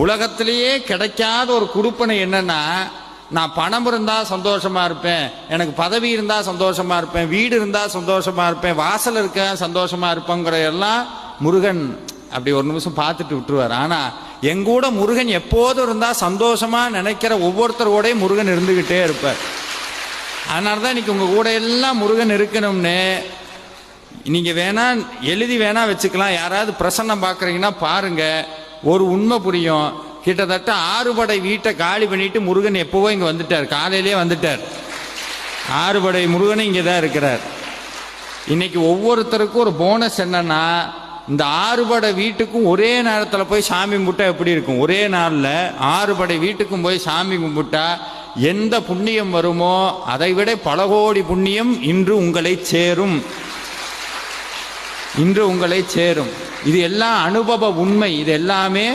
உலகத்திலேயே கிடைக்காத ஒரு கொடுப்பனை என்னன்னா, நான் பணம் இருந்தால் சந்தோஷமாக இருப்பேன், எனக்கு பதவி இருந்தால் சந்தோஷமாக இருப்பேன், வீடு இருந்தால் சந்தோஷமாக இருப்பேன், வாசல் இருக்க சந்தோஷமாக இருப்பேங்கிற எல்லாம் முருகன் அப்படி ஒரு நிமிஷம் பார்த்துட்டு விட்டுருவார். ஆனால் எங்கூட முருகன் எப்போதும் இருந்தால் சந்தோஷமாக நினைக்கிற ஒவ்வொருத்தரோடையும் முருகன் இருந்துக்கிட்டே இருப்பார். அதனால தான் இன்னைக்கு உங்கள் கூட எல்லாம் முருகன் இருக்கணும்னு நீங்கள் வேணா எழுதி வேணா வச்சுக்கலாம். யாராவது பிரசன்னம் பார்க்குறீங்கன்னா பாருங்கள், ஒரு உண்மை புரியும். கிட்டத்தட்ட 6 படை வீட்டை காலி பண்ணிட்டு முருகன் எப்போவோ இங்கே வந்துட்டார், காலையிலே வந்துட்டார். 6 படை முருகனும் இங்கே தான் இருக்கிறார். இன்னைக்கு ஒவ்வொருத்தருக்கும் ஒரு போனஸ் என்னன்னா, இந்த 6 படை வீட்டுக்கும் ஒரே நேரத்தில் போய் சாமி கும்பிட்டா எப்படி இருக்கும்? ஒரே நாளில் 6 படை வீட்டுக்கும் போய் சாமி கும்பிட்டா எந்த புண்ணியம் வருமோ அதை விட பல கோடி புண்ணியம் இன்று உங்களை சேரும். இன்று உங்களை சேரும். இது எல்லாம் அனுபவ உண்மை. இது எல்லாமே